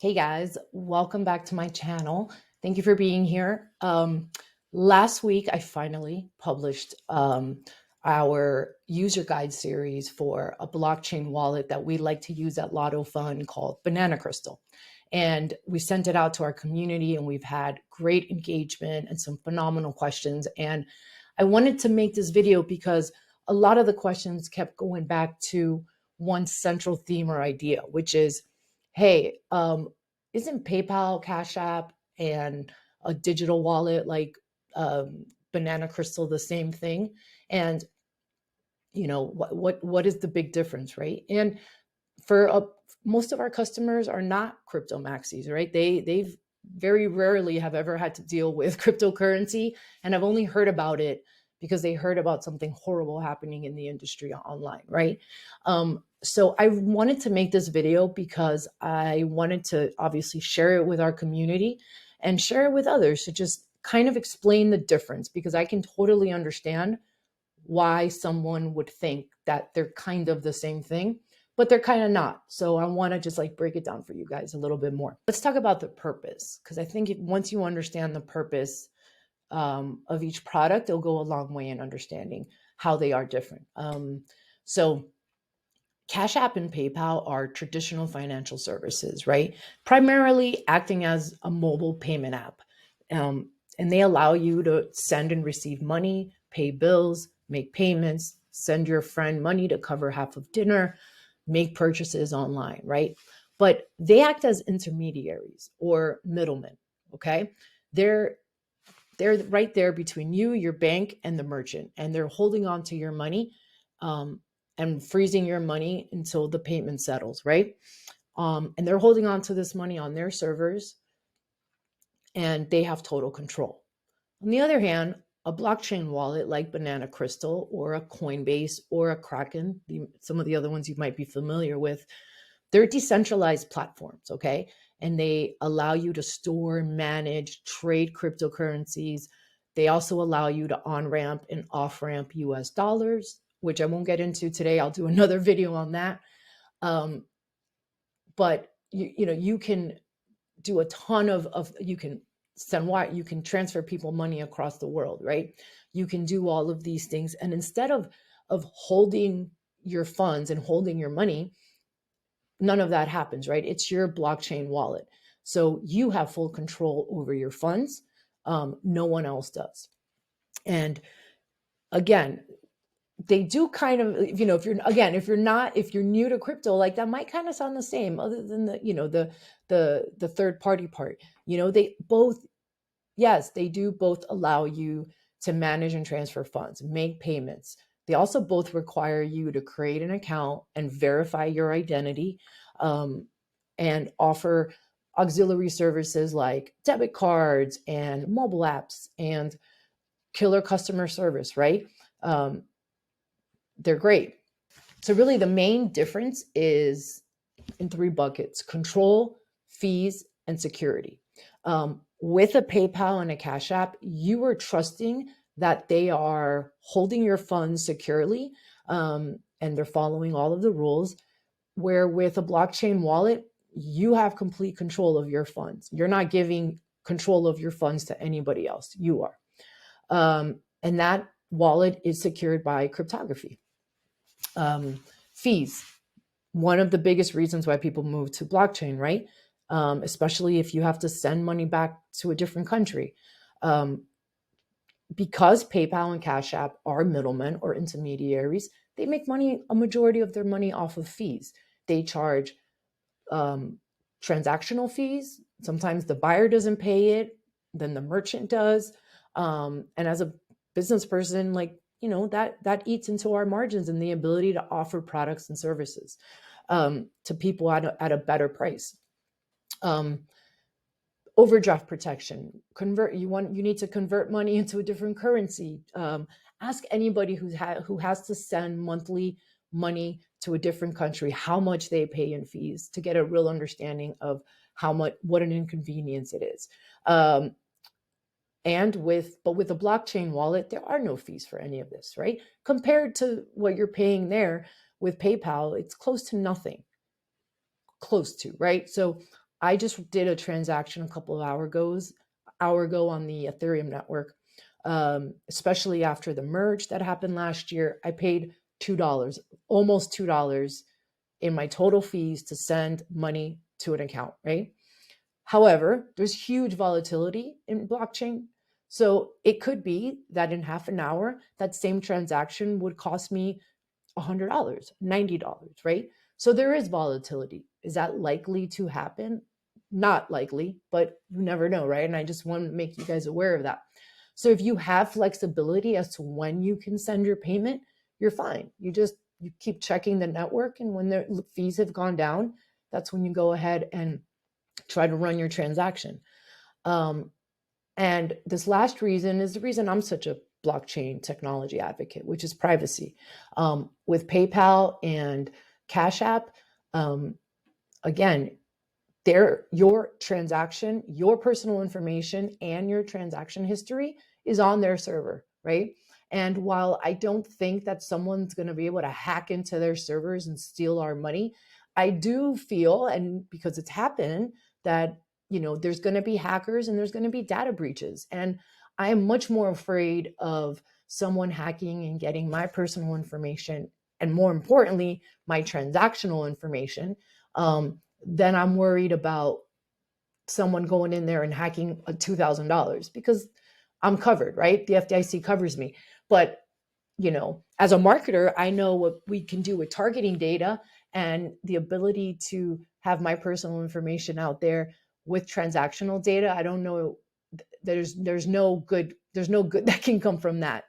Hey guys, welcome back to my channel. Thank you for being here. Last week, I finally published our user guide series for a blockchain wallet that we like to use at Lotto Fund called Banana Crystal. And we sent it out to our community, and we've had great engagement and some phenomenal questions. And I wanted to make this video because a lot of the questions kept going back to one central theme or idea, which is, hey, isn't PayPal, Cash App, and a digital wallet like Banana Crystal the same thing? And what is the big difference, right? And for most of our customers are not crypto maxis, right? They've very rarely have ever had to deal with cryptocurrency, and I've only heard about it because they heard about something horrible happening in the industry online, right? So I wanted to make this video because I wanted to obviously share it with our community and share it with others to just kind of explain the difference, because I can totally understand why someone would think that they're kind of the same thing, but they're kind of not. So I want to just like break it down for you guys a little bit more. Let's talk about the purpose, because I think once you understand the purpose of each product, it'll go a long way in understanding how they are different. So Cash App and PayPal are traditional financial services, right? Primarily acting as a mobile payment app. And they allow you to send and receive money, pay bills, make payments, send your friend money to cover half of dinner, make purchases online, right? But they act as intermediaries or middlemen, okay? They're they're right there between you, your bank, and the merchant, and they're holding on to your money um, and freezing your money until the payment settles, right? And they're holding on to this money on their servers, and they have total control. On the other hand, a blockchain wallet like Banana Crystal or a Coinbase or a Kraken, some of the other ones you might be familiar with, they're decentralized platforms, okay? And they allow you to store, manage, trade cryptocurrencies. They also allow you to on ramp and off ramp US dollars, which I won't get into today. I'll do another video on that. Um, but you can do a ton of you can send wire, you can transfer people money across the world, right? You can do all of these things. And instead of holding your funds and holding your money, none of that happens, right? It's your blockchain wallet. So you have full control over your funds. No one else does. And again, they do kind of, if you're new to crypto, like that might kind of sound the same, other than the third party part. They both, yes, they do both allow you to manage and transfer funds, make payments. They also both require you to create an account and verify your identity, um, and offer auxiliary services like debit cards and mobile apps and killer customer service, right? Um, they're great. So, really, the main difference is in three buckets: control, fees, and security. With a PayPal and a Cash App, you are trusting that they are holding your funds securely, and they're following all of the rules. Where with a blockchain wallet, you have complete control of your funds. You're not giving control of your funds to anybody else. You are. And that wallet is secured by cryptography. Fees, one of the biggest reasons why people move to blockchain, right? Especially if you have to send money back to a different country. Um, because PayPal and Cash App are middlemen or intermediaries, they make money, a majority of their money, off of fees. They charge um, transactional fees. Sometimes the buyer doesn't pay it, then the merchant does. And as a business person, like, that eats into our margins and the ability to offer products and services to people at a better price. Um, Overdraft protection. You need to convert money into a different currency. Ask anybody who has to send monthly money to a different country how much they pay in fees, to get a real understanding of what an inconvenience it is. But with a blockchain wallet, there are no fees for any of this, right? Compared to what you're paying there with PayPal, it's close to nothing. Close to, right? So I just did a transaction a couple of hour ago on the Ethereum network. Especially after the merge that happened last year, I paid $2, almost $2 in my total fees to send money to an account, right? However, there's huge volatility in blockchain. So it could be that in half an hour, that same transaction would cost me $100, $90, right? So there is volatility. Is that likely to happen? Not likely, but you never know, right? And I just want to make you guys aware of that. So if you have flexibility as to when you can send your payment, you're fine. You keep checking the network, and when the fees have gone down, that's when you go ahead and try to run your transaction. And this last reason is the reason I'm such a blockchain technology advocate, which is privacy. With PayPal and Cash App, again, your transaction, your personal information, and your transaction history is on their server, right? And while I don't think that someone's going to be able to hack into their servers and steal our money, I do feel, and because it's happened, that there's going to be hackers and there's going to be data breaches. And I am much more afraid of someone hacking and getting my personal information, and more importantly, my transactional information, then I'm worried about someone going in there and hacking a $2,000, because I'm covered, right? The FDIC covers me. But, as a marketer, I know what we can do with targeting data and the ability to have my personal information out there with transactional data. I don't know. There's no good that can come from that.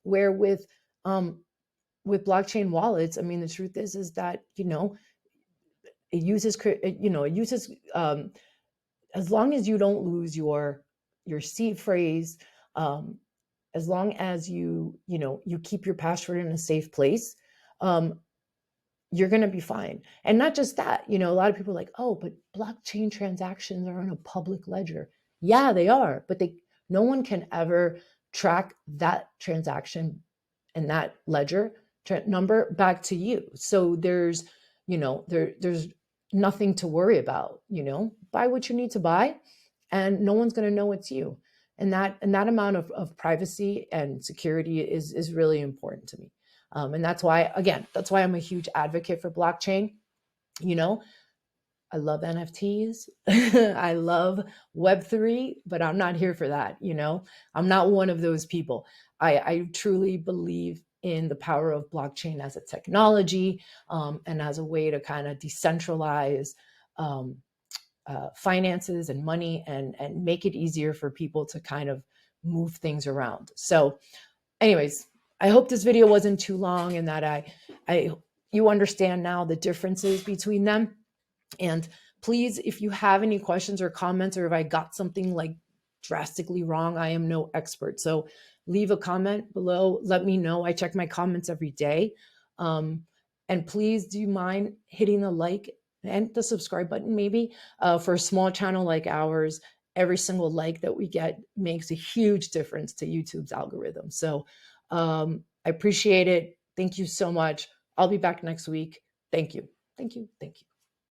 Where with blockchain wallets, I mean, the truth is that it uses as long as you don't lose your seed phrase, as long as you keep your password in a safe place, you're going to be fine. And not just that, a lot of people are like, oh, but blockchain transactions are on a public ledger. Yeah, they are, but no one can ever track that transaction and that ledger number back to you. So there's nothing to worry about. Buy what you need to buy, and no one's going to know it's you. And that amount of privacy and security is really important to me. And that's why I'm a huge advocate for blockchain. I love NFTs. I love Web3, but I'm not here for that. I'm not one of those people. I truly believe in the power of blockchain as a technology, and as a way to kind of decentralize finances and money, and make it easier for people to kind of move things around. So anyways, I hope this video wasn't too long, and that you understand now the differences between them. And please, if you have any questions or comments, or if I got something like drastically wrong, I am no expert. So leave a comment below. Let me know. I check my comments every day. And please, do you mind hitting the like and the subscribe button maybe? For a small channel like ours, every single like that we get makes a huge difference to YouTube's algorithm. So I appreciate it. Thank you so much. I'll be back next week. Thank you. Thank you. Thank you.